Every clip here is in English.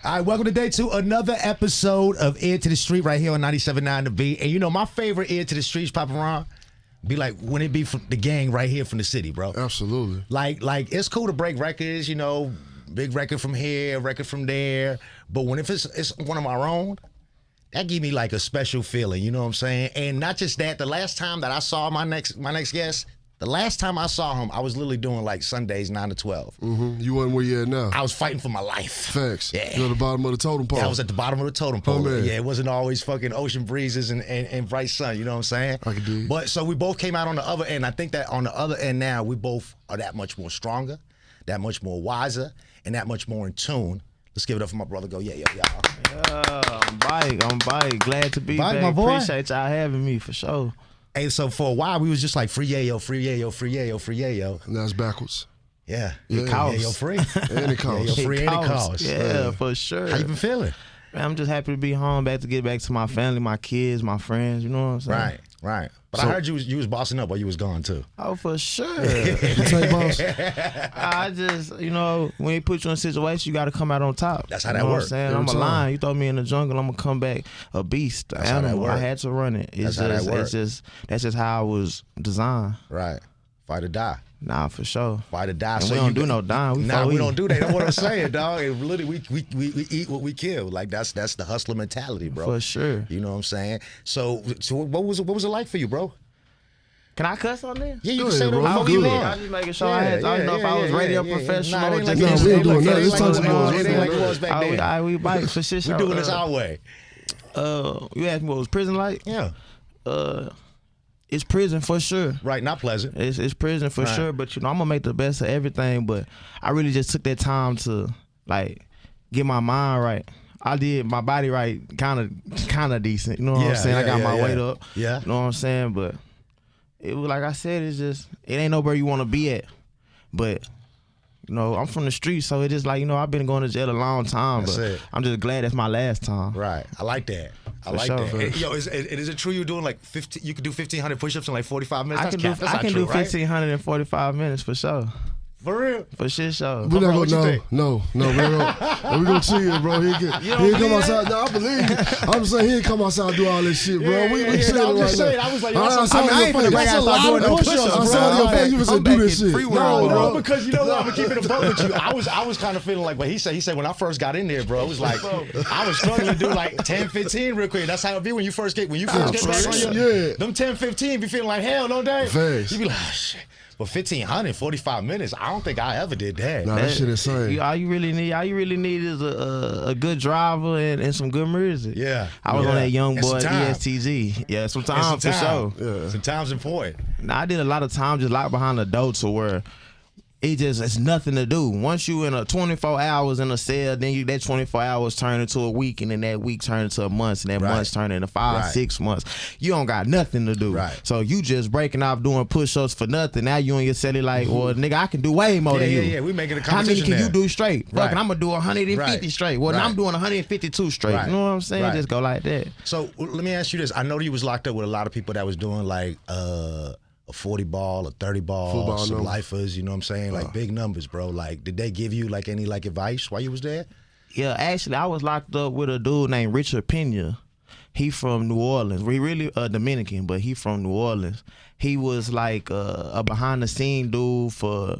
All right, welcome today to another episode of Ear to the Street right here on 97.9 The Beat. And you know, my favorite Ear to the Streets, Papa Ron, be like when it be from the gang right here from the city, bro. Absolutely. Like it's cool to break records, you know, big record from here, record from there. But when if it's one of our own, that give me like a special feeling, you know what I'm saying? And not just that, the last time that I saw my next guest, the last time I saw him, I was literally doing like Sundays 9 to 12. Mm-hmm. You wasn't where you at now. I was fighting for my life. Facts. Yeah. You're at the bottom of the totem pole. Yeah, I was at the bottom of the totem pole. Oh, yeah, it wasn't always fucking ocean breezes and bright sun, you know what I'm saying? I can dig. But so we both came out on the other end. I think that on the other end now, we both are that much more stronger, that much more wiser, and that much more in tune. Let's give it up for my brother Go Yayo, y'all. I'm Bike. Glad to be Bike, back. my boy. Appreciate y'all having me for sure. Hey, so for a while, we was just like free Yayo, free Yayo, free Yayo, free Yayo. Now it's backwards. Yeah. Yeah. Yayo free. And it costs. Yayo free and it costs. Yeah, for sure. How you been feeling? Man, I'm just happy to be home, back to get back to my family, my kids, my friends, you know what I'm saying? Right. But So- I heard you was bossing up while you was gone too. Oh, for sure. You take boss? I just, you know, when they put you in a situation, you got to come out on top. That's how you that know what work. I'm saying? Every I'm a time. lion. You throw me in the jungle, I'm going to come back a beast, That's how that animal. work. I had to run it. That's how that work. That's just how I was designed. Right. Fight or die. Nah, for sure. Fight or die. And So we you don't do no dying. we don't do that. That's what I'm saying, dog. It really, we eat what we kill. Like that's the hustler mentality, bro. For sure. You know what I'm saying? So what was it like for you, bro? Can I cuss on there? Yeah, you Go can say ahead, that bro. before You you good. on. I was just making sure I didn't know if I was radio professional. Nah, it ain't like just it we was- ain't doing that. it It's ain't like time to it was- go. it ain't like it was back then. All right, we bite for shit. We doing this our way. You asked me what was prison like? Yeah. It's prison for sure. Right, not pleasant. It's prison for Right. sure. But you know, I'm gonna make the best of everything. But I really just took that time to like get my mind right. I did my body right, kind of decent. You know what I'm saying? I got my weight up. Yeah. You know what I'm saying? But it was like I said, it ain't nowhere you want to be at. But you know, I'm from the street, so it's just like, you know, I've been going to jail a long time. That's but it. I'm just glad that's my last time. Right. I like that. I like sure. that. And, yo, is it true you're doing like 15? You could do 1,500 push-ups in like 45 minutes? I That's can do cap. That's not true, right? 1,545 minutes for sure. For real? For shit show. We're not what you gonna think? no. We gonna chill, bro. He don't come believe outside. No, I believe you. I'm saying he ain't come outside and do all this shit, bro. Yeah, we yeah, yeah. chilling I'm just right saying, now. I was like, I saw I your ain't finna face. bring That's out a lot doing of no push-ups. push-ups, I bro. saw your face. You was like, do this shit. No, because you know what? I'm keeping it buck with you. I was kind of feeling like what he said when I first got in there, bro. It was like I was struggling to do like 10, 15 real quick. That's how it be when you first get back on your them 10, 15 be feeling like hell, no day. Facts. You be like, oh, shit. But 1,500, 45 minutes, I don't think I ever did that. Nah, that shit insane. All you really need is a good driver and some good music. Yeah. I was on that Young And some Boy time. ESTG. Yeah, some And time for sure. Yeah. Sometimes important. Now, I did a lot of time just locked behind the door to where it's nothing to do. Once you in a 24 hours in a cell, then that 24 hours turn into a week, and then that week turn into a month, and that Right. month turn into 5, Right. 6 months. You don't got nothing to do. Right. So you just breaking off doing push-ups for nothing. Now you on your celly like, well, nigga, I can do way more than you. Yeah, we making a How many competition can you there. do straight? Right. Fucking, I'm gonna do 150 Right. straight. Well, Right. I'm doing 152 straight. Right. You know what I'm saying? Right. Just go like that. So let me ask you this. I know you was locked up with a lot of people that was doing like a 40 ball, a 30 ball, Football some numbers. lifers, you know what I'm saying? Like big numbers, bro. Like, did they give you like any like advice while you was there? Yeah, actually, I was locked up with a dude named Richard Pena. He from New Orleans. We really Dominican, but he from New Orleans. He was like a behind the scene dude for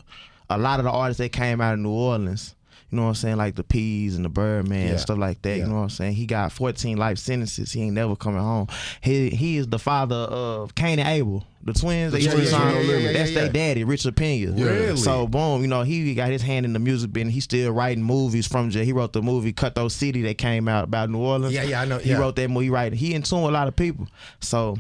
a lot of the artists that came out of New Orleans. You know what I'm saying? Like the Peas and the Birdman and stuff like that. Yeah. You know what I'm saying? He got 14 life sentences. He ain't never coming home. He is the father of Cain and Abel, the twins. They used to sign. That's their daddy, Richard Pena. Really? So boom, you know, he got his hand in the music business. He's still writing movies from jail. He wrote the movie Cutthroat City that came out about New Orleans. Yeah, I know. He wrote that movie. He in tune with a lot of people. So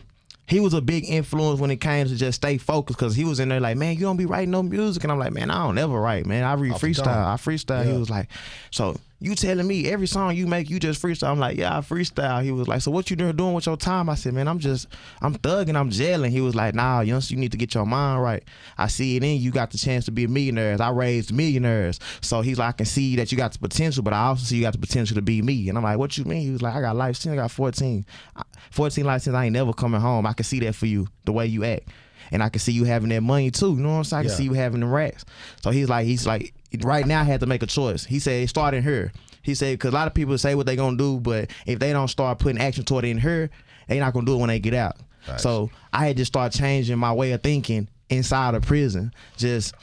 he was a big influence when it came to just stay focused, because he was in there like, man, you don't be writing no music. And I'm like, man, I don't ever write, man. I read Off the dome. freestyle. I freestyle. Yeah. He was like, so you telling me every song you make, you just freestyle? I'm like, yeah, I freestyle. He was like, so what you doing with your time? I said, man, I'm thugging, I'm jailing. He was like, nah, youngster, you need to get your mind right. I see it in you got the chance to be a millionaire. I raised millionaires. So he's like, I can see that you got the potential, but I also see you got the potential to be me. And I'm like, what you mean? He was like, I got life sentence. I got 14 life sentence. I ain't never coming home. I can see that for you, the way you act. And I can see you having that money too. You know what I'm saying? I can see you having the racks. So he's like, right now I had to make a choice. He said, it started here. He said, because a lot of people say what they gonna do, but if they don't start putting action toward it in here, they not gonna do it when they get out. Nice. So I had to start changing my way of thinking inside of prison. Just,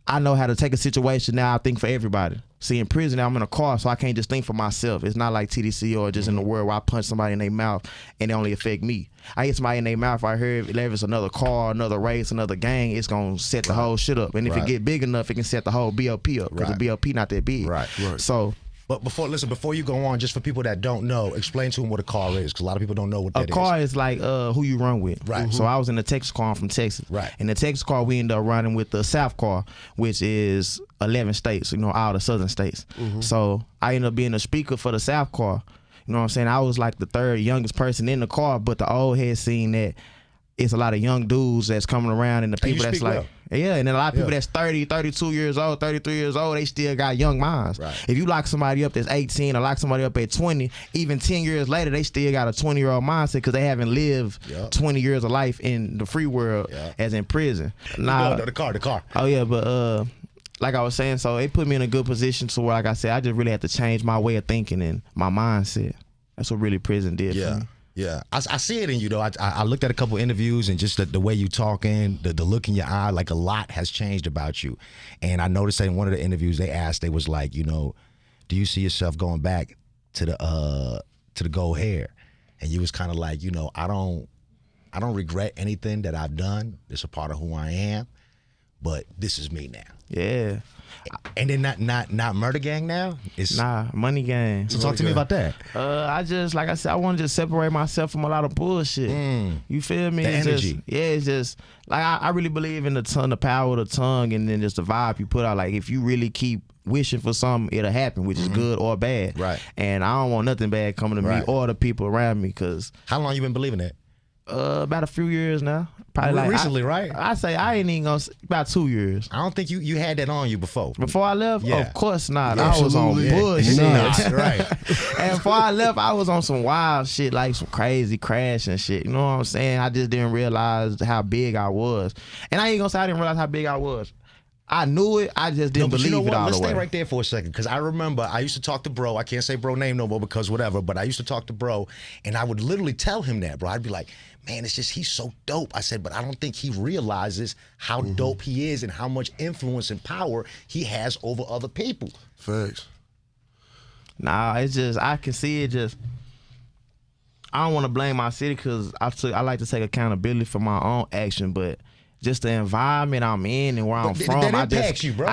I know how to take a situation now. I think for everybody. See, in prison now I'm in a car, so I can't just think for myself. It's not like TDC or just in the world where I punch somebody in their mouth and it only affect me. I hit somebody in their mouth, I heard if it's another car, another race, another gang, it's gonna set the whole shit up. And if it get big enough, it can set the whole BOP up, because the BOP not that big. Right. So, but before you go on, just for people that don't know, explain to them what a car is, because a lot of people don't know what that is. A car is like who you run with. Right. So I was in the Texas car. I'm from Texas. Right. In the Texas car, we ended up running with the South car, which is 11 states, all the southern states. So I ended up being a speaker for the South car. You know what I'm saying? I was like the third youngest person in the car, but the old head seen that it's a lot of young dudes that's coming around, and the people that's like, yeah, and then a lot of people that's 30, 32 years old, 33 years old, they still got young minds. Right. If you lock somebody up that's 18 or lock somebody up at 20, even 10 years later, they still got a 20-year-old mindset because they haven't lived 20 years of life in the free world as in prison. Nah, the car. Oh, yeah, but like I was saying, so it put me in a good position to where, like I said, I just really had to change my way of thinking and my mindset. That's what really prison did for me. Yeah, I see it in you, though. I looked at a couple interviews, and just the way you talking, the look in your eye, like a lot has changed about you. And I noticed that in one of the interviews they asked, they was like, do you see yourself going back to the gold hair? And you was kind of like, I don't regret anything that I've done. It's a part of who I am, but this is me now. Yeah. And then not murder gang now? It's money gang. So talk to me about that. I just, like I said, I want to just separate myself from a lot of bullshit. You feel me? The it's energy. Just, it's just like I really believe in the power of the tongue, and then just the vibe you put out. Like if you really keep wishing for something, it'll happen, which is good or bad. Right. And I don't want nothing bad coming to me or the people around me. Cause how long you been believing that? About a few years now. Probably like recently, right? I say I ain't even gonna about 2 years. I don't think you had that on you before. Before I left, of course not. Yeah, I was on bullshit. Right. And before I left, I was on some wild shit, like some crazy crash and shit. You know what I'm saying? I just didn't realize how big I was, and I ain't gonna say I didn't realize how big I was. I knew it. I just didn't believe it all Let's the way. stay right there for a second, because I remember I used to talk to bro. I can't say bro name no more because whatever, but I used to talk to bro, and I would literally tell him that, bro. I'd be like, man, it's just he's so dope. I said, but I don't think he realizes how dope he is and how much influence and power he has over other people. Facts. Nah, it's just, I can see it just, I don't want to blame my city because I like to take accountability for my own action, but just the environment I'm in and where I'm from, I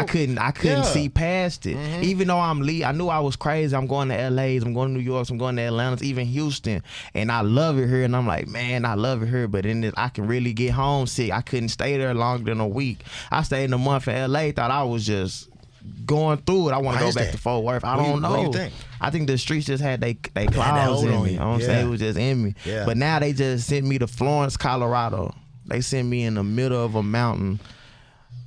couldn't see past it. Even though I knew I was crazy. I'm going to LA's, I'm going to New York's, I'm going to Atlanta's, even Houston, and I love it here. And I'm like, man, I love it here. But then I can really get homesick. I couldn't stay there longer than a week. I stayed a month in LA. Thought I was just going through it. I want to go back to Fort Worth. I don't know. What do you think? I think the streets just had they claws in me. You know what I'm saying? It was just in me. Yeah. But now they just sent me to Florence, Colorado. They sent me in the middle of a mountain,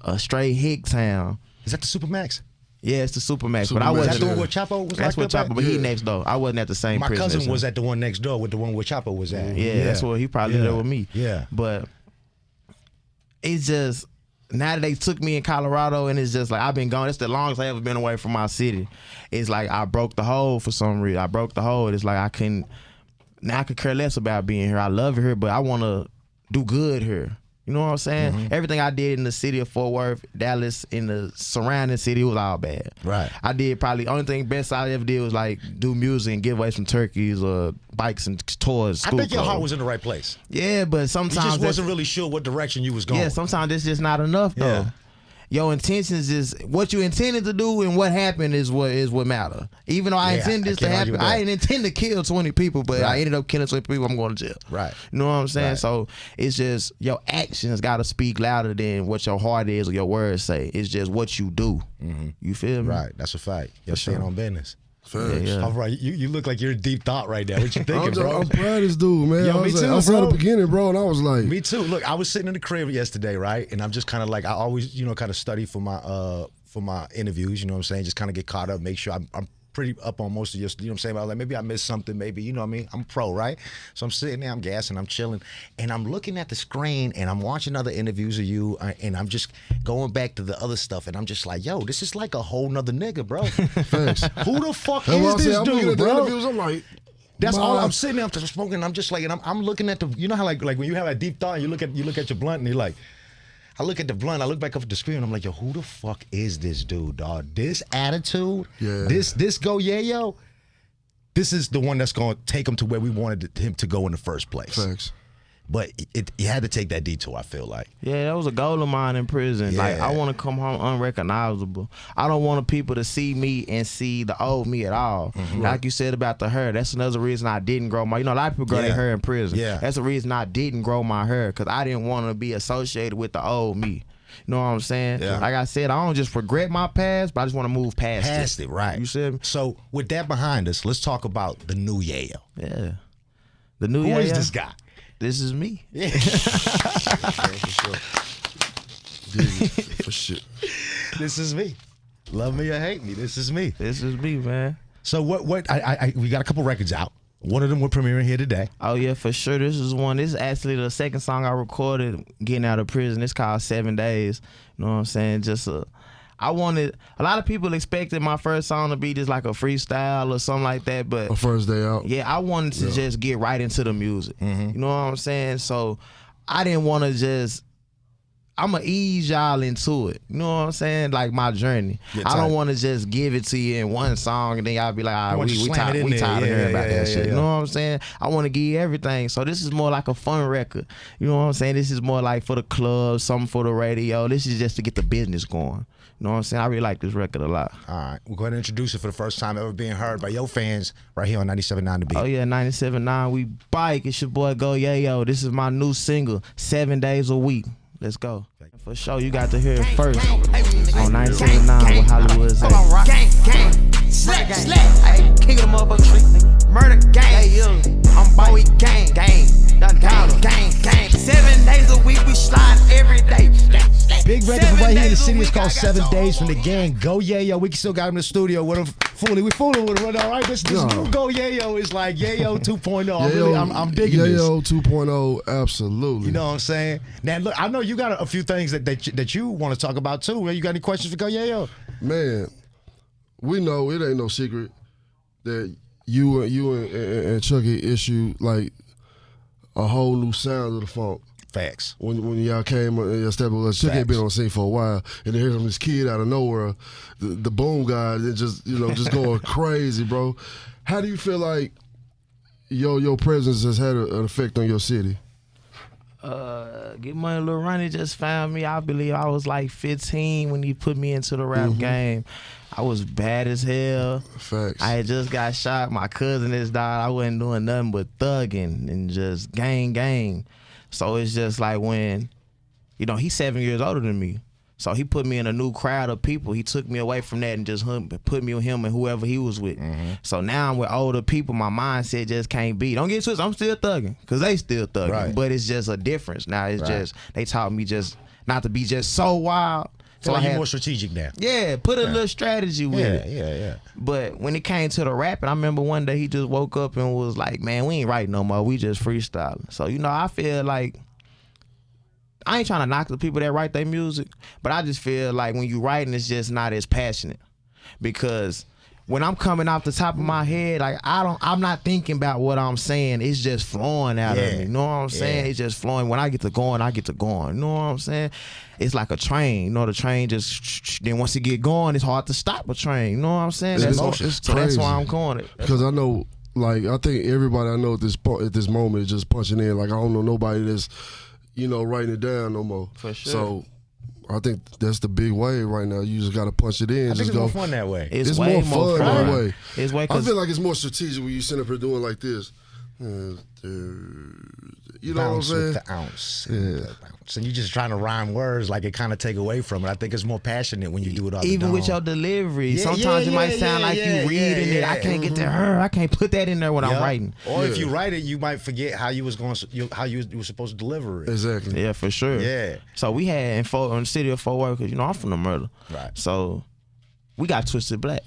a straight hick town. Is that the Supermax? Yeah, it's the Supermax. But I wasn't. Is that the one where Chapo was? That's where Chapo, but he next door. I wasn't at the same prison. My cousin was at the one next door with the one where Chapo was at. Yeah, that's where he probably there with me. Yeah. But it's just, now that they took me in Colorado, and it's just like I've been gone. It's the longest I ever been away from my city. It's like I broke the hole for some reason. I broke the hole. It's like I could care less about being here. I love it here, but I want to do good here. You know what I'm saying? Everything I did in the city of Fort Worth, Dallas, in the surrounding city was all bad. Right. I did probably, only thing best I ever did was like do music and give away some turkeys or bikes and toys. I think your heart was in the right place. Yeah, but sometimes you just wasn't really sure what direction you was going. Yeah, sometimes it's just not enough though. Yeah. Your intentions is what you intended to do, and what happened is what matter. Even though I intended this to happen, I didn't intend to kill 20 people, but I ended up killing 20 people. I'm going to jail. Right. You know what I'm saying? Right. So it's just your actions got to speak louder than what your heart is or your words say. It's just what you do. You feel me? Right. That's a fact. You're staying on business. Yeah. All right, you look like you're in deep thought right now. What you thinking, bro? I'm proud of this dude, man. Yo, me too, I was bro. at the beginning, bro, and I was like, Me too. Look, I was sitting in the crib yesterday, right? And I'm just kind of like, I always, kind of study for my interviews, you know what I'm saying? Just kind of get caught up, make sure I'm pretty up on most of your, you know what I'm saying? I was like, maybe I missed something, maybe, you know what I mean? I'm pro, right? So I'm sitting there, I'm gassing, I'm chilling, and I'm looking at the screen, and I'm watching other interviews of you, and I'm just going back to the other stuff, and I'm just like, yo, this is like a whole nother nigga, bro. Thanks. Who the fuck That's why I is say this I'm looking dude, at the bro? interviews, I'm like, That's all. "Nah." I'm sitting there, I'm just smoking, I'm just like, and I'm looking at the, you know how like when you have a deep thought, and you look at your blunt, and you're like, I look at the blunt, I look back up at the screen, and I'm like, yo, who the fuck is this dude, dog? This attitude, this Go Yayo, this is the one that's going to take him to where we wanted him to go in the first place. Thanks. But you had to take that detour, I feel like. Yeah, that was a goal of mine in prison. Like, Yeah. I want to come home unrecognizable. I don't want people to see me and see the old me at all. Like you said about the hair, that's another reason I didn't grow my, you know, a lot of people grow their hair in prison. Yeah. That's the reason I didn't grow my hair, because I didn't want to be associated with the old me. You know what I'm saying? Yeah. Like I said, I don't just regret my past, but I just want to move past It, right. You said? So with that behind us, let's talk about the new Yayo. Yeah. The new Who Yayo. is this guy? This is me. Yeah. For shit. This is me. Love me or hate me, this is me. This is me, man. So what we got a couple records out. One of them we're premiering here today. Oh yeah, for sure. This is actually the second song I recorded getting out of prison. It's called 7 Days. You know what I'm saying? I wanted, a lot of people expected my first song to be just like a freestyle or something like that, but My first day out. yeah, I wanted to just get right into the music. You know what I'm saying? So I didn't want to just, I'm going to ease y'all into it. You know what I'm saying? Like my journey. I don't want to just give it to you in one song and then y'all be like, all right, we tired of hearing about that shit. You know what I'm saying? I want to give you everything. So this is more like a fun record. You know what I'm saying? This is more like for the club, something for the radio. This is just to get the business going. You know what I'm saying? I really like this record a lot. All right, we'll go ahead and introduce it for the first time ever being heard by your fans right here on 97.9 The Beat. Oh yeah, 97.9, we bike. It's your boy Go Yayo. This is my new single, 7 days a week. Let's go. For sure, you got to hear it first on 97.9 with Hollywood's at. Gang, slap, ayy, king of the motherfucking street, nigga. Murder gang, I'm boy gang, gang. 7 days a week, we slide every day. Big record from right here in the city. It's called 7 Days from the gang. Go Yayo. We still got him in the studio with him. We fooling with him. All right, this new Go Yayo is like Yayo 2.0. I'm digging Yayo this. 2.0, absolutely. You know what I'm saying? Now, look, I know you got a few things that you want to talk about too. You got any questions for Go Yayo? Man, we know it ain't no secret that you and Chucky issued like a whole new sound of the funk. Facts. When y'all came and stepped up, Chuck ain't been on the scene for a while, and then here's this kid out of nowhere, the boom guy, and just going crazy, bro. How do you feel like your presence has had an effect on your city? Get Money Lil Ronnie just found me. I believe I was like 15 when he put me into the rap game. I was bad as hell. Facts. I had just got shot. My cousin has died. I wasn't doing nothing but thugging and just gang. So it's just like when, he's 7 years older than me. So he put me in a new crowd of people. He took me away from that and just put me with him and whoever he was with. So now I'm with older people. My mindset just can't be. Don't get twisted. I'm still thugging because they still thugging. Right. But it's just a difference. Now it's just, they taught me just not to be just so wild. So you're more strategic now. Yeah, put a little strategy with it. Yeah. But when it came to the rapping, I remember one day he just woke up and was like, man, we ain't writing no more. We just freestyling. So, I feel like, I ain't trying to knock the people that write their music, but I just feel like when you writing, it's just not as passionate. Because when I'm coming off the top of my head, like I'm not thinking about what I'm saying. It's just flowing out of me. You know what I'm saying? It's just flowing. When I get to going, I get to going. You know what I'm saying? It's like a train. The train just, then once it get going, it's hard to stop a train. You know what I'm saying? It's So crazy. that's why I'm going it. Because I know, like, I think everybody I know at this moment is just punching in. Like, I don't know nobody that's, writing it down no more. For sure. So I think that's the big wave right now. You just got to punch it in. I think just it's more fun that way. It's more way fun that way. It's way, I feel like it's more strategic when you sit up here doing like this. You know Bounce what I'm saying? with the ounce. And you just trying to rhyme words, like it kind of take away from it. I think it's more passionate when you do it all even with your delivery. Sometimes it might sound like you reading it. I can't get to her. I can't put that in there when I'm writing. Or if you write it, you might forget how you was supposed to deliver it. Exactly. Yeah, for sure. Yeah. So we had in the city of Fort Worth, because I'm from the murder. Right. So we got Twisted Black.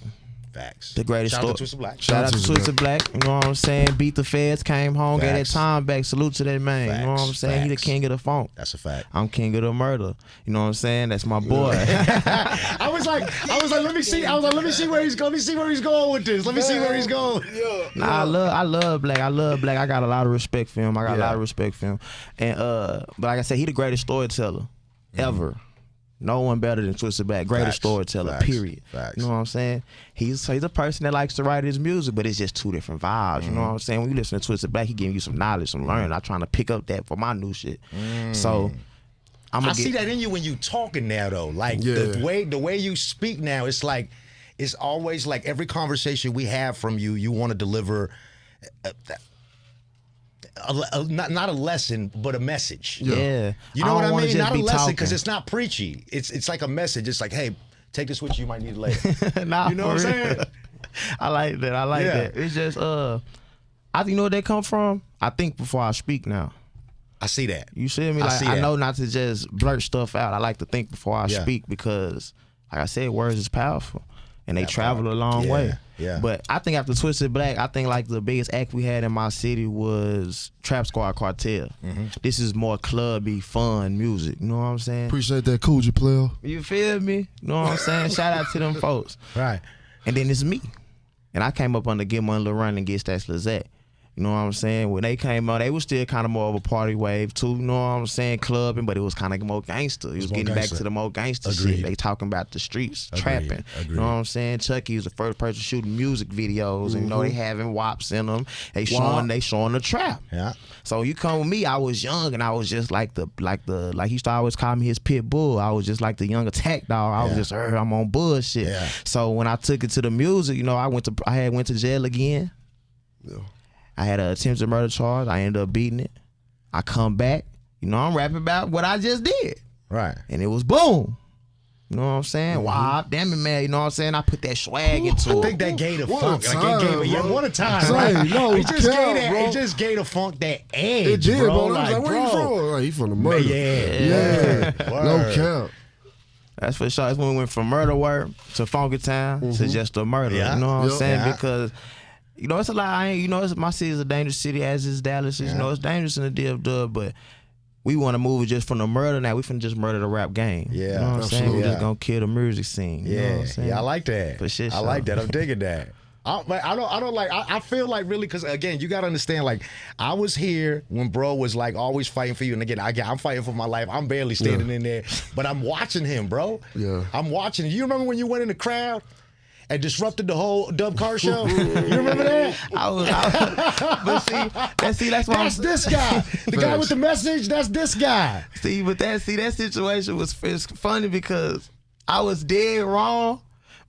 Facts. The greatest Shout out story. to Twisted Black. Shout out to Twisted Black. You know what I'm saying? Beat the feds, came home, gave that Facts. time back. Salute to that man. You know what I'm Facts. saying? He the Facts. king of the funk. That's a fact. I'm king of the murder. You know what I'm saying? That's my boy. I was like, let me see. I was like, let me see where he's going. Let me see where he's going with this. Let me see where he's going. Nah, I love Black. I love Black. I got a lot of respect for him. And but like I said, he the greatest storyteller ever. No one better than Twisted Black. Greatest Facts. storyteller, Facts. period. Facts. You know what I'm saying? He's a person that likes to write his music, but it's just two different vibes. You know what I'm saying? When you listen to Twisted Black, he giving you some knowledge, some learning. I'm trying to pick up that for my new shit. So I see that in you when you talking now, though. Like the way you speak now, it's like it's always like every conversation we have from you, you want to deliver not a lesson, but a message. Yeah. You know what I wanna mean? just Not a be lesson talking. because it's not preachy. It's like a message. It's like, hey, take this with you. You might need it later. Nah, you know what I'm for saying? real. I like that. I like that. It's just I think you know where they come from? I think before I speak now. I see that. You see me? I Like see I that. know not to just blurt stuff out. I like to think before I Yeah. speak because like I said, words is powerful. And they That travel part. a long Yeah, way. yeah. But I think after Twisted Black, I think like the biggest act we had in my city was Trap Squad Cartel. This is more clubby, fun music. You know what I'm saying? Appreciate that Coogee player. You feel me? You know what I'm saying? Shout out to them folks. Right. And then it's me. And I came up under Get Money Lil Run and Get Stats Lizette. You know what I'm saying? When they came out, they was still kind of more of a party wave too. You know what I'm saying? Clubbing, but it was kind of more gangster. It was more getting gangster. back to the more gangster Agreed. shit. They talking about the streets, Agreed. trapping. Agreed. You know what I'm saying? Chucky was the first person shooting music videos, and you know they having wops in them. They showing the trap. Yeah. So you come with me, I was young and I was just like he used to always call me his pit bull. I was just like the young attack dog. I was just I'm on bullshit. Yeah. So when I took it to the music, you know, I went to jail again. Yeah. I had an attempted murder charge. I ended up beating it. I come back. You know, I'm rapping about what I just did. Right. And it was boom. You know what I'm saying? Wow, damn it, man. You know what I'm saying? I put that swag into I it. think that gave the What funk. a Like time, it gave bro. what a time, Say, right? no it just cap, gave that. bro. It just gave the funk that edge, It did, bro. I was Like, like, where you bro. from? Like, he from the murder. Yeah. No Word. cap. That's for sure. That's when we went from murder work to Funky Town to just a murder. Yeah. You know what I'm Yep. saying? Yeah. Because you know it's a lot. My city is a dangerous city, as is Dallas. You know it's dangerous in the DFW, but we want to move it just from the murder. Now we finna just murder the rap game. Yeah, you know what I'm saying? absolutely. We just gonna kill the music scene. You know what I'm saying? I like that. For shit I show. like that. I'm digging that. I don't like. I feel like really because again, you gotta understand. Like I was here when bro was like always fighting for you, and again, I'm fighting for my life. I'm barely standing in there, but I'm watching him, bro. Yeah. I'm watching. You remember when you went in the crowd and disrupted the whole Dub Car show? You remember that? But that's why That's this guy. The guy with the message. That's this guy. that situation was it's funny because I was dead wrong,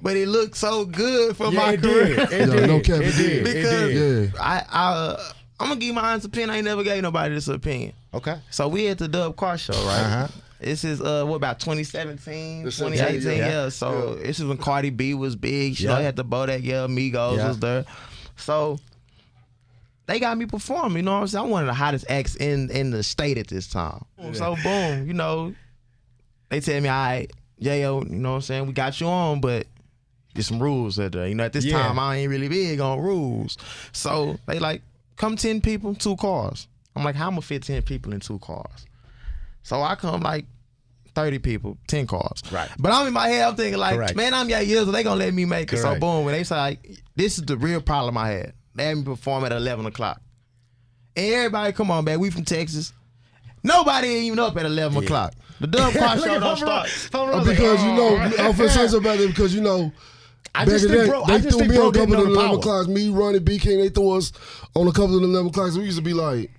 but it looked so good for my it career. did. It Yeah, did. no cap, It it did. did. It Because did. Yeah. I'm gonna give you my honest opinion. I ain't never gave nobody this opinion. Okay. So we at the Dub Car show, right? Uh-huh. This is what about 2017, 2018? Yeah. Yeah. So this is when Cardi B was big. You Yeah. know, they had the Bodak Yellow, Migos Yeah. was there. So they got me performing. You know what I'm saying? I'm one of the hottest acts in the state at this time. So boom, you know, they tell me, all right, Yayo, you know what I'm saying? We got you on, but there's some rules out there. You know, at this Yeah. time, I ain't really big on rules. So they like, come 10 people, 2 cars. I'm like, how am I gonna fit 10 people in 2 cars? So I come like 30 people, 10 cars. Right. But I'm in my head, I'm thinking like, Correct. man, I'm Yayo, so they gonna let me make it. So Correct. boom, when they say like, this is the real problem I had. They had me perform at 11 o'clock. And everybody, come on, man, we from Texas. Nobody ain't even up at 11 o'clock. The Dub Car show don't start. Because you know, I'm finna say something about it because you know, I back just in the think, day, bro. they I just threw think me bro on a didn't couple know of the 11 power. clocks. Me, Ronnie, B King, they threw us on a couple of 11 clocks. We used to be like,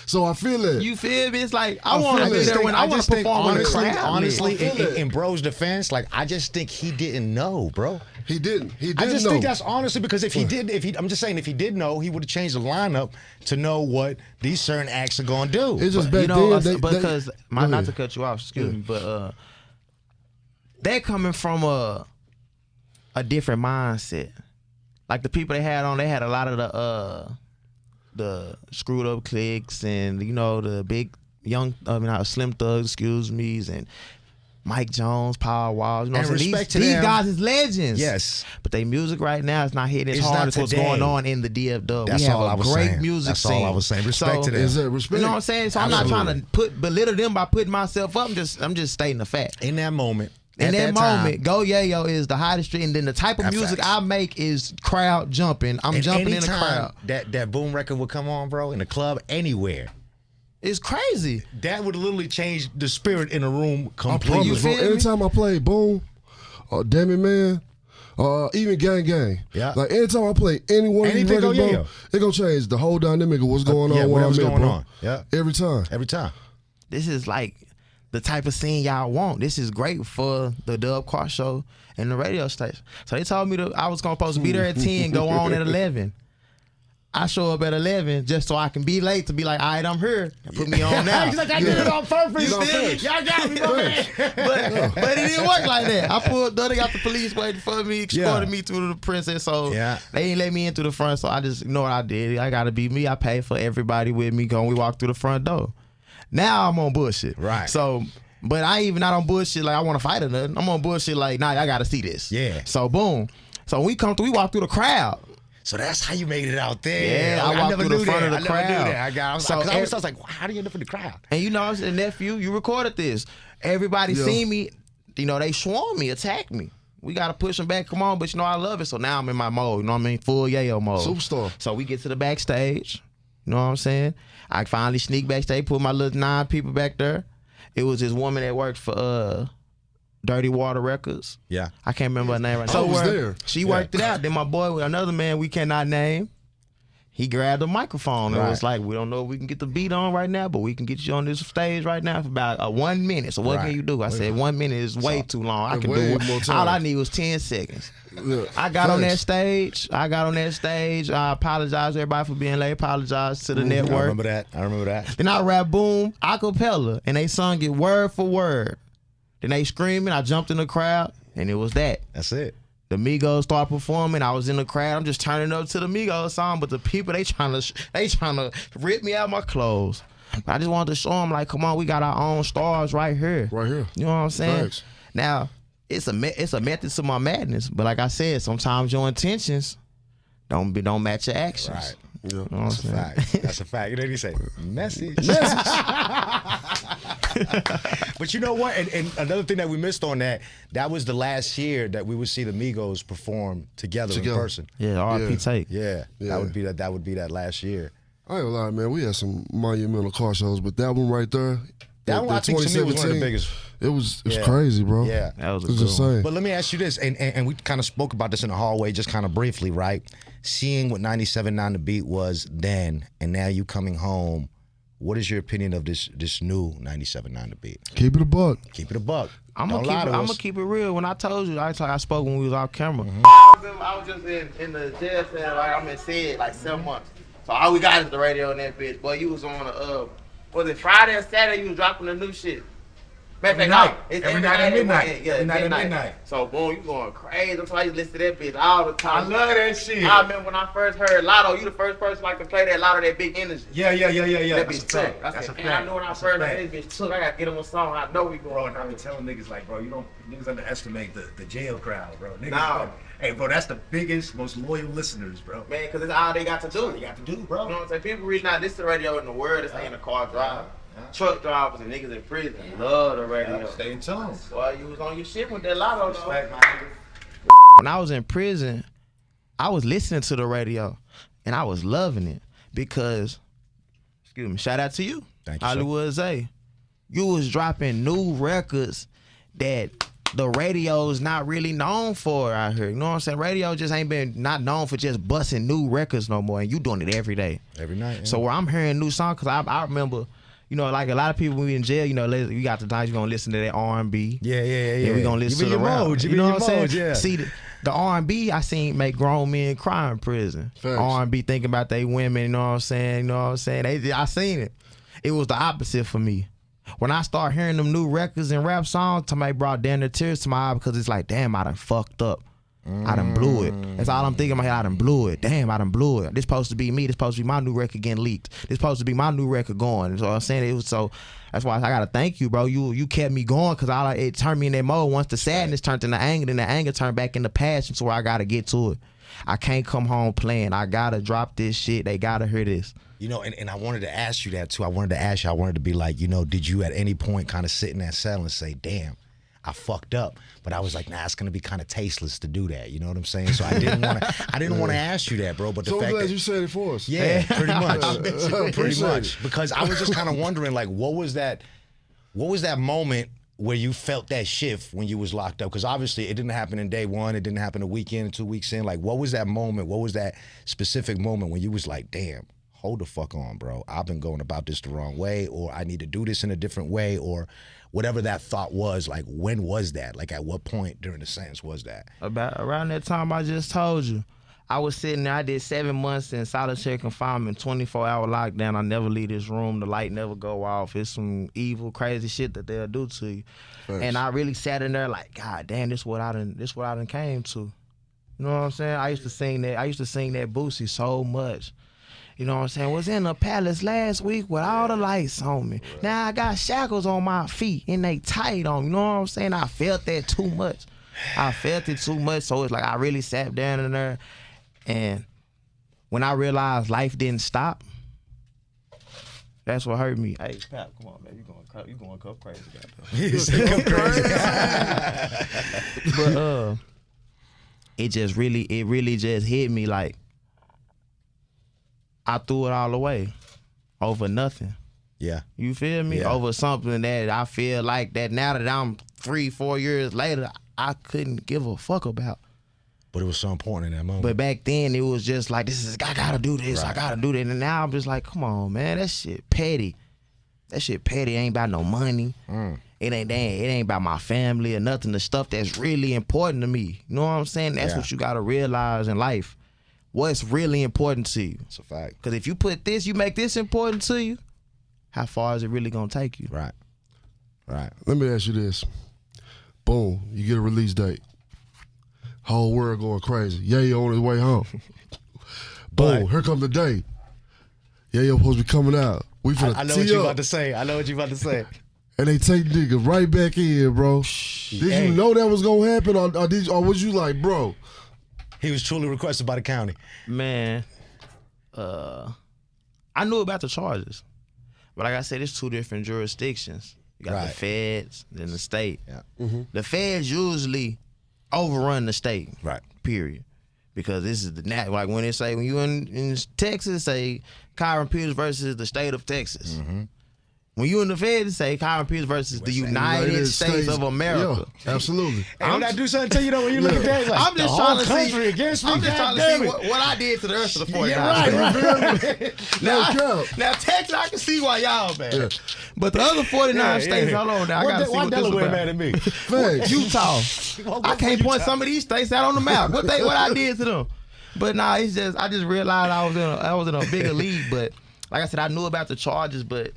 so I feel it. You feel me? It's like, I want to feel be it. there when I want to perform when the crowd honestly, I feel it. in bro's defense, like I just think he didn't know, bro. He didn't. He didn't I just know. think that's honestly because if he did, I'm just saying if he did know, he would have changed the lineup to know what these certain acts are gonna do. It's just back you know, then. because go not ahead. to cut you off, excuse me, but they're coming from a different mindset. Like the people they had a lot of the screwed up cliques and you know the big young, slim thugs, excuse me, and Mike Jones, Power Walls. You know what I'm saying? respect to These them. guys is legends. Yes. But they music right now is not hitting as It's hard not as what's today. going on in the DFW. That's we have all I a was great saying. music That's scene. all I was saying. Respect to them. Is that respect? You know what I'm saying? So I'm not trying to belittle them by putting myself up. I'm just stating the fact. In that moment. In at that time, moment, Go Yayo is the hottest street, and then the type of That's music facts. I make is crowd jumping. I'm and jumping in the anytime crowd. that boom record would come on, bro, in the club, anywhere. It's crazy. That would literally change the spirit in the room I completely. promise, bro. feel me? Anytime I play Boom, Damn It Man, even Gang Gang. Yeah. Like anytime I play any one of these Anything records, Go bro, Yayo. it gonna change the whole dynamic of what's going on. yeah, where whatever's I'm at, going bro. on. Yeah. Every time. Every time. This is like the type of scene y'all want. This is great for the Dub Car Show and the radio station. So they told me I was supposed to be there at 10, go on at 11. I show up at 11 just so I can be late to be like, all right, I'm here. Put me on now. He's like, I did it on purpose. You feel me? Y'all got me, bro. But it didn't work like that. I pulled, they got the police waiting for me, escorted me through the princess. So Yeah. they didn't let me in through the front. So I just, you know what I did? I got to be me. I paid for everybody with me going. We walked through the front door. Now I'm on bullshit. Right. So, but I ain't even not on bullshit like I want to fight or nothing. I'm on bullshit like, nah, I got to see this. Yeah. So boom. So when we come through, we walk through the crowd. So that's how you made it out there. Yeah, I walked never through the knew front that. of the I never crowd. knew that. I was like, how do you end up in the crowd? And you know, I said, nephew, you recorded this. Everybody seen me. You know, they swarmed me, attacked me. We got to push them back. Come on, but you know, I love it. So now I'm in my mode. You know what I mean? Full Yayo mode. Superstar. So we get to the backstage. You know what I'm saying? I finally sneak backstage, put my little 9 people back there. It was this woman that worked for Dirty Water Records. Yeah. I can't remember her name right I now. was there. She worked it out. Then my boy, with another man we cannot name, he grabbed a microphone and was like, we don't know if we can get the beat on right now, but we can get you on this stage right now for about 1 minute. So what can you do? I said 1 minute is way too long. I can way do more it. time. All I need was 10 seconds. Yeah. I got on that Thanks. stage. I apologize to everybody for being late. Apologize to the I network. remember that. Then I rap boom, acapella, and they sung it word for word. Then they screaming. I jumped in the crowd, and it was that. That's it. The Migos start performing. I was in the crowd. I'm just turning up to the Migos song, but the people they trying to rip me out my clothes. I just wanted to show them like, come on, we got our own stars right here. Right here. You know what I'm saying? Thanks. Now it's a method to my madness, but like I said, sometimes your intentions don't match your actions. Right. Yeah. You know what I'm That's a saying? fact. That's a fact. You know what he say? Message. But you know what? And another thing that we missed on that was the last year that we would see the Migos perform together. In person. Yeah, RP Yeah. Take. Yeah. Yeah. That would be that last year. I ain't gonna lie, man. We had some monumental car shows, but that one right there, That one I think to me was one of the 2017, biggest. It was Yeah. crazy, bro. Yeah. That was a It was good one. insane. But let me ask you this, and we kind of spoke about this in the hallway just kind of briefly, right? Seeing what 97.9 The Beat was then, and now you coming home, what is your opinion of this new 97.9 The Beat? Keep it a buck. Keep it a buck. I'm Don't gonna lie to us. keep it real. When I told you, I spoke when we was off camera. Mm-hmm. I was just in the jail cell. Like I'm in SED like 7 months. So all we got is the radio and that bitch. Boy, you was on was it Friday or Saturday? You was dropping the new shit. Matter of fact, no, it's Every night at midnight. Yeah, Every night at midnight. So boom, you going crazy. That's why you listen to that bitch all the time. love that shit. I remember when I first heard Lotto. You the first person like to play that Lotto, that big energy. Yeah. That bitch took. I said, man, I know when I first heard that bitch took. I gotta get him a song. I know we Bro, going. and I be telling niggas like, bro, niggas underestimate the jail crowd, bro. Niggas, Nah. hey, bro, that's the biggest, most loyal listeners, bro. Man, because it's all they got to do. All you got to do, bro. You know what I'm saying? People reach out, this is the radio in the world. This ain't in the car drive. Truck drivers and niggas in prison love the radio. Stay in tune. Boy, you was on your shit with that Lotto, though. Respect, my nigga. When I was in prison, I was listening to the radio, and I was loving it because, excuse me, shout out to you, Thank you, sir. Hollywood Zay. You was dropping new records that the radio is not really known for out here. You know what I'm saying? Radio just ain't been not known for just busting new records no more, and you doing it every day. Every night. Yeah. So where I'm hearing new songs, because I remember, you know, like a lot of people when we in jail, you know, you got the times you're going to listen to that R&B. yeah. Yeah, we gonna listen to the rap. You know what I'm saying? Yeah. See, the R&B I seen make grown men cry in prison. Facts. R&B thinking about they women. You know what I'm saying? You know what I'm saying? I seen it. It was the opposite for me. When I start hearing them new records and rap songs, somebody brought down the tears to my eye because it's like, damn, I done fucked up. I done blew it. That's all I'm thinking in my head. I done blew it. Damn, I done blew it. This supposed to be me. This supposed to be my new record getting leaked. This supposed to be my new record going. So I'm saying it was so. That's why I gotta thank you, bro. You kept me going because it turned me in that mode. Once the sadness turned into anger, then the anger turned back into passion. So I gotta get to it. I can't come home playing. I gotta drop this shit. They gotta hear this. You know, and I wanted to ask you that too. I wanted to be like, you know, did you at any point kind of sit in that cell and say, damn, I fucked up? But I was like, nah, it's gonna be kind of tasteless to do that. You know what I'm saying? So I didn't want to ask you that, bro. But the so fact glad that you said it for us. Yeah, pretty much. Pretty much. Because I was just kind of wondering, like, what was that moment where you felt that shift when you was locked up? Because obviously it didn't happen in day one. It didn't happen a weekend, 2 weeks in. Like, what was that moment? What was that specific moment when you was like, damn, hold the fuck on, bro. I've been going about this the wrong way, or I need to do this in a different way, or whatever that thought was. Like, when was that? Like, at what point during the sentence was that? About around that time I just told you. I was sitting there, I did 7 months in solitary confinement, 24-hour lockdown. I never leave this room, the light never go off. It's some evil, crazy shit that they'll do to you. Thanks. And I really sat in there like, God damn, this what I done came to. You know what I'm saying? I used to sing that Boosie so much. You know what I'm saying? Was in the palace last week with all the lights on me. Now I got shackles on my feet and they tight on me. You know what I'm saying? I felt that too much. I felt it too much. So it's like I really sat down in there. And when I realized life didn't stop, that's what hurt me. Hey, Pap, come on, man. You going cup crazy. Cup crazy. But it really just hit me like I threw it all away over nothing. Yeah. You feel me? Yeah. Over something that I feel like that now that I'm 3-4 years later, I couldn't give a fuck about. But it was so important in that moment. But back then, it was just like, I gotta do this, right. I gotta do that. And now I'm just like, come on, man, that shit petty. That shit petty. Ain't about no money. It ain't about my family or nothing. The stuff that's really important to me. You know what I'm saying? That's what you gotta realize in life. What's really important to you. It's a fact. Because if you make this important to you, how far is it really gonna take you? Right. Let me ask you this. Boom, you get a release date. Whole world going crazy. Yayo on his way home. Boom, here come the day. Yayo supposed to be coming out. We finna I know what you about to say. And they take niggas right back in, bro. Did you know that was gonna happen, or was you like, bro? He was truly requested by the county. Man, I knew about the charges, but like I said, it's 2 different jurisdictions. You got the feds, then the state. Yeah. Mm-hmm. The feds usually overrun the state. Right. Period. Because this is like when you in Texas, say Kyron Peters versus the state of Texas. Mm-hmm. When you in the Feds, say Kyron Peters versus the United States of America. Yeah, absolutely. And when I do something to you, though, when you look at that, like, I'm just trying to see against me. I'm just trying to see what I did to the rest of the 49. Right. Now Texas, I can see why y'all mad. Yeah. But the other 49 states, hold on now. I gotta see what this is about. Mad at me? Utah. I can't point some of these states out on the map. What I did to them. But nah, it's just I just realized I was in a bigger league. But like I said, I knew about the charges, but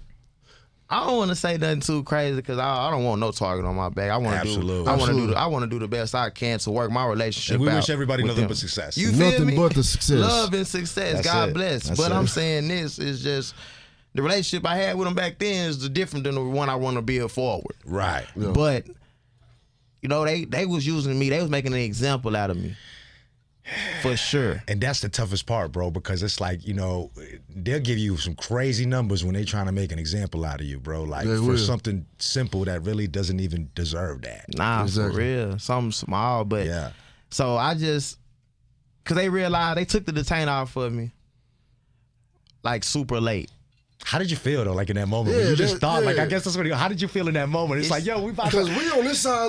I don't want to say nothing too crazy because I don't want no target on my back. I want to do the best I can to work my relationship. And we out wish everybody nothing them. but success. You feel nothing me? but the success. Love and success. That's God it. bless. That's but it. I'm saying this is just the relationship I had with them back then is different than the one I want to build forward. Right. Yeah. But you know they was using me. They was making an example out of me. For sure. And that's the toughest part, bro, because it's like, you know, they'll give you some crazy numbers when they trying to make an example out of you, bro. Like for something simple that really doesn't even deserve that. Nah, for real. Something small, but yeah. So I just, cause they realized they took the detain off for me like super late. How did you feel though, like in that moment? When you just thought, like, I guess that's what you, how did you feel in that moment? It's like, yo, we about to. Because we on this side,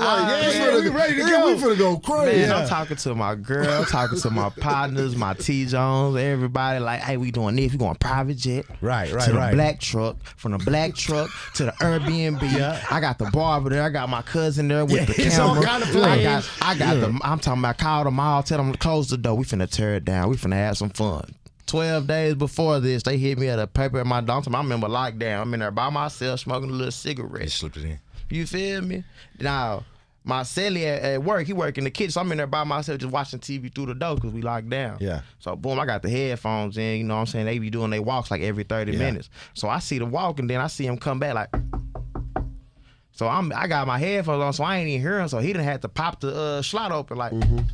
we ready to go. We finna go crazy. Man, I'm talking to my girl, talking to my partners, my T-Jones, everybody, like, hey, we doing this, we going private jet. Right. To the black truck, from the black truck to the Airbnb. Yeah. I got the barber there, I got my cousin there with the camera. Kind of I got them, I'm talking about call them all, tell them to close the door. We finna tear it down. We finna have some fun. 12 days before this, they hit me at a paper at my dorm. I remember lockdown. I'm in there by myself smoking a little cigarette. They slipped it in. You feel me? Now, my celly at work, he work in the kitchen, so I'm in there by myself just watching TV through the door because we locked down. Yeah. So boom, I got the headphones in, you know what I'm saying? They be doing their walks like every 30 minutes. So I see them walk and then I see him come back like, so I got my headphones on, so I ain't even hear him, so he done had to pop the slot open like, I'm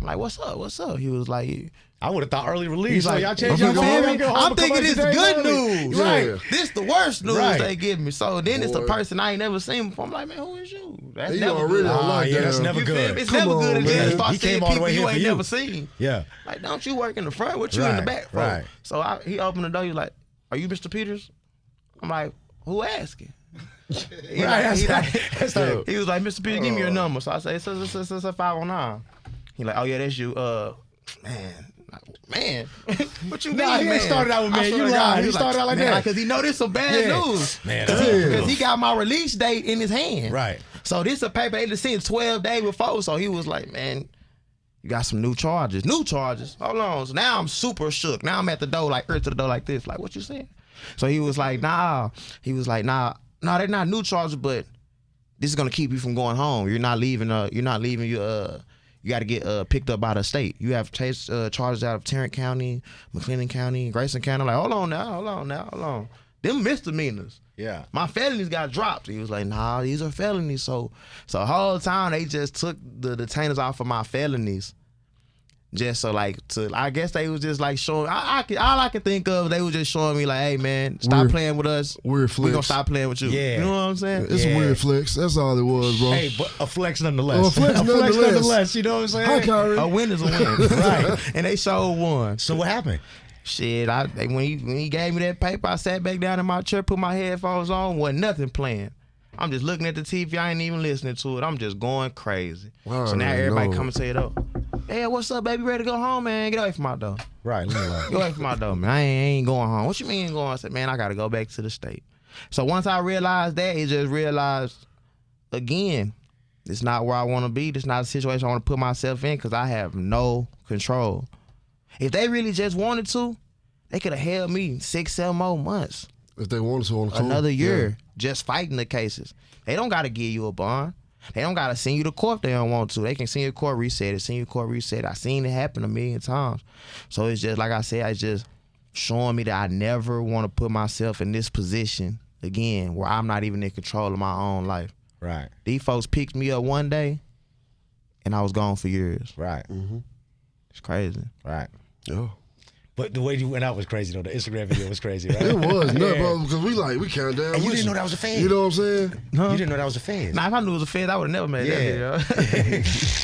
like, what's up? He was like, I would have thought early release. he's like, y'all changed your I'm thinking it's good news. Yeah. Right. This the worst news Right. they give me. So then it's the Boy. person I ain't never seen before. I'm like, man, who is you? That's You never already good. on lockdown. yeah, that's never You feel good. me? It's Come never on, good to man. just start He seeing came all the people way you here ain't for you. never seen. Yeah. Like, don't you work in the front? What you in the Right, back for? right. So he opened the door. He was like, are you Mr. Peters? I'm like, who asking? He Right, he that's like- he was like, Mr. Peters, give me your number. So I say, it's 509. He like, oh yeah, that's you. Man, what you mean, Nah, he man? ain't started out with I man. swear You to God, lied. He started out like man, that. because he know this some bad Yeah. news. Man, Because he got my release date in his hand. Right. So this a paper they just sent 12 days before. So he was like, man, you got some new charges. New charges. Hold on. So now I'm super shook. Now I'm at the door, like earth to the door like this. Like, what you saying? So he was like, nah. He was like, nah, they're not new charges, but this is gonna keep you from going home. You're not leaving. You got to get picked up by the state. You have charges out of Tarrant County, McLennan County, Grayson County. I'm like, hold on. Them misdemeanors. Yeah. My felonies got dropped. He was like, nah, these are felonies. So the whole time they just took the detainers off of my felonies. Just so I guess they was just like showing, all I could think of, they was just showing me like, hey man, stop Weird- playing with us. weird We gonna flex. stop playing with you. Yeah. You know what I'm saying? It's Yeah. a weird flex. That's all it was, bro. Hey, but a flex nonetheless. Oh, a flex nonetheless. You know what I'm saying? Hi, Kyrie. A win is a win. Right. And they showed one. So what happened? Shit, when he gave me that paper, I sat back down in my chair, put my headphones on, wasn't nothing playing. I'm just looking at the TV. I ain't even listening to it. I'm just going crazy. Wow, So now man, everybody no. coming to you though. Hey, what's up, baby? Ready to go home, man? Get away from my door. Right. Let me Get away from my door, man. I ain't going home. What you mean ain't going? I said, man, I gotta go back to the state. So once I realized that, it just realized again, it's not where I want to be. It's not a situation I want to put myself in because I have no control. If they really just wanted to, they could have held me 6-7 more months, If they wanted to on the court. another year, just fighting the cases. They don't got to give you a bond. They don't got to send you to court if they don't want to. They can send you to court, reset it, send you to court, reset it. I seen it happen a million times. So it's just, like I said, it's just showing me that I never want to put myself in this position again where I'm not even in control of my own life. Right. These folks picked me up one day, and I was gone for years. Right. It's crazy. Right. Yeah. But the way you went out was crazy though. The Instagram video was crazy, right? It was, Yeah. bro, because we count down. And you with didn't know that was a fan. You know what I'm saying? You didn't know that was a fan. Now, if I knew it was a Fed, I would have never made that video.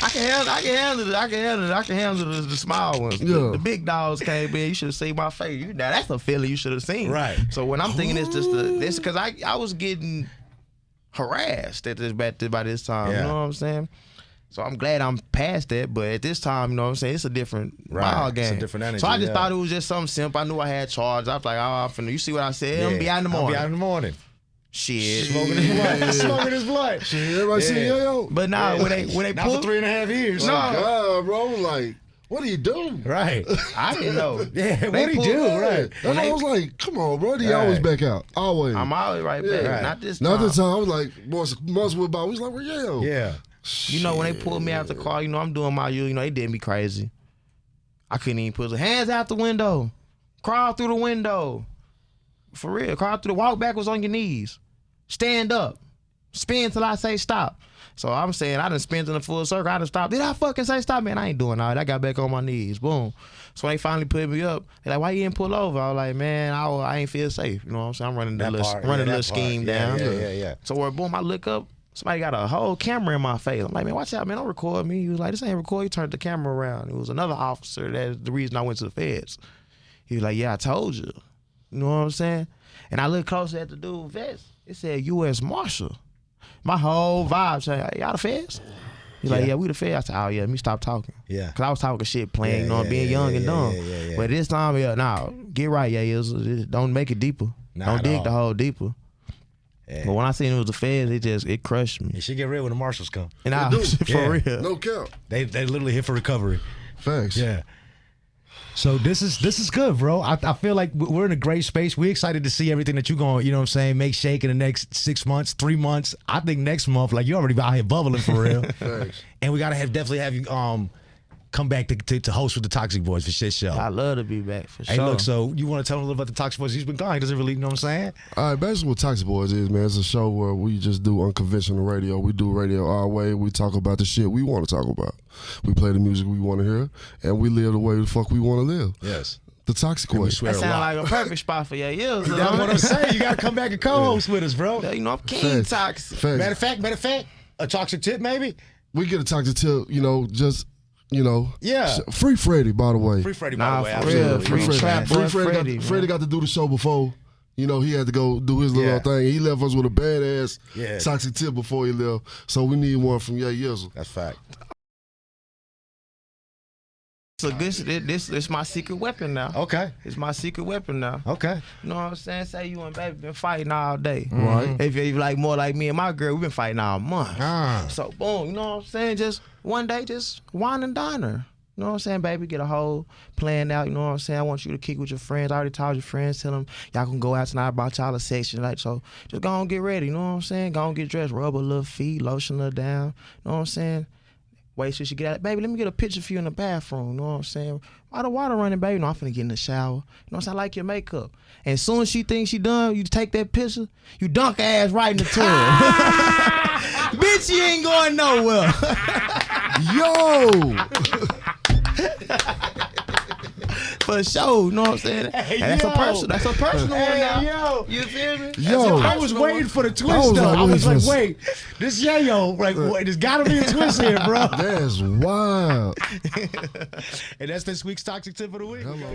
I can handle the small ones. Yeah. The big dogs came in. You should have seen my face. Now that's a feeling you should have seen. Right. So when I'm thinking it's just this because I was getting harassed at this by this time. Yeah. You know what I'm saying? So I'm glad I'm past that, but at this time, you know what I'm saying, it's a different ball game. It's a different energy, So I just yeah. thought it was just something simple. I knew I had charges. I was like, you see what I said? I'm be out in the morning. I'll be out in the morning. Shit. Smoking his blood. Smoking his blood. Shit, everybody see Yayo? But now when they Not for pulled, 3.5 years. No. God, bro, like, what do you do? Right. I didn't know. Yeah, They what'd he pulled do? up. Right. That's why I was like, come on, bro. He always back out. Always. I'm always right back. Yeah. Not this Not time. this time. I was like, months went by. We was like, where Yayo? Yeah. You know, when they pulled me out the car, you know, I'm doing my they did me crazy. I couldn't even put the hands out the window. Crawl through the window. For real. Crawl through walk backwards on your knees. Stand up. Spin till I say stop. So I'm saying I done spin in a full circle. I done stopped. Did I fucking say stop? Man, I ain't doing all that. I got back on my knees. Boom. So when they finally put me up, they like, why you didn't pull over? I was like, man, I ain't feel safe. You know what I'm saying? I'm running the little scheme down. Yeah. So where boom, I look up, somebody got a whole camera in my face. I'm like, man, watch out, man, don't record me. He was like, this ain't record. He turned the camera around. It was another officer that's the reason I went to the feds. He was like, yeah, I told you. You know what I'm saying? And I looked closer at the dude vest. It said U.S. Marshal. My whole vibe said, y'all the feds? He's like, yeah, we the feds. I said, oh yeah, let me stop talking. Yeah. Cause I was talking shit, playing, you know, being young and dumb. Yeah. But this time, get right, don't make it deeper. Not Don't at dig all. the hole deeper. Yeah. But when I seen it was the feds, it crushed me. It should get real when the marshals come. And I do. for Yeah. real. No count. They literally here for recovery. Facts. Yeah. So this is good, bro. I feel like we're in a great space. We're excited to see everything that you're going, you know what I'm saying, make shake in the next 6 months, 3 months. I think next month, like you're already out here bubbling for real. Thanks. And we gotta definitely have you come back to host with the Toxic Boys for shit show. I love to be back for sure. Hey, look, so you want to tell him a little about the Toxic Boys? He's been gone. He doesn't really, you know what I'm saying? All right, basically what Toxic Boys is, man, it's a show where we just do unconventional radio. We do radio our way. We talk about the shit we want to talk about. We play the music we want to hear, and we live the way the fuck we want to live. Yes. The Toxic We Way. swear That a sound lot. like a perfect spot for your ears. That's what I'm saying. You gotta come back and co-host with us, bro. You know, I'm king Facts. toxic. Facts. Matter of fact, a toxic tip maybe. We get a Toxic tip, just, Yeah. Free Freddie, by the way. Free Freddie, by Nah, the way. for Absolutely. real. Free Freddie. trap Free boy Freddie, man. Freddie got to do the show before. He had to go do his little Yeah. thing. He left us with a badass Yeah. toxic tip before he left. So we need one from Yayo. That's fact. So this my secret weapon now. Okay. It's my secret weapon now. Okay. You know what I'm saying? Say you and baby been fighting all day. Right. If you like more like me and my girl, we been fighting all month. Ah. So boom, you know what I'm saying? Just one day, just wine and dine her. You know what I'm saying, baby? Get a whole plan out. You know what I'm saying? I want you to kick with your friends. I already told your friends. Tell them y'all can go out tonight about y'all a section. Like, so just go on get ready. You know what I'm saying? Go on get dressed. Rub her little feet. Lotion her down. You know what I'm saying? Wait till she get out. Baby, let me get a picture for you in the bathroom. You know what I'm saying? Why the water running, baby? You know, I'm finna get in the shower. You know what I'm saying? I like your makeup. And as soon as she thinks she done, you take that picture, you dunk her ass right in the tub. Bitch, you ain't going nowhere. Yo! For sure, you know what I'm saying? Hey, And that's a personal one Hey, now. yo. You feel me? Yo. I was waiting for the I twist, was though. like, I was like, wait wait, this Yayo, like, wait, there's gotta be a twist here, bro. That's wild. And that's this week's Toxic Tip of the Week. Hello.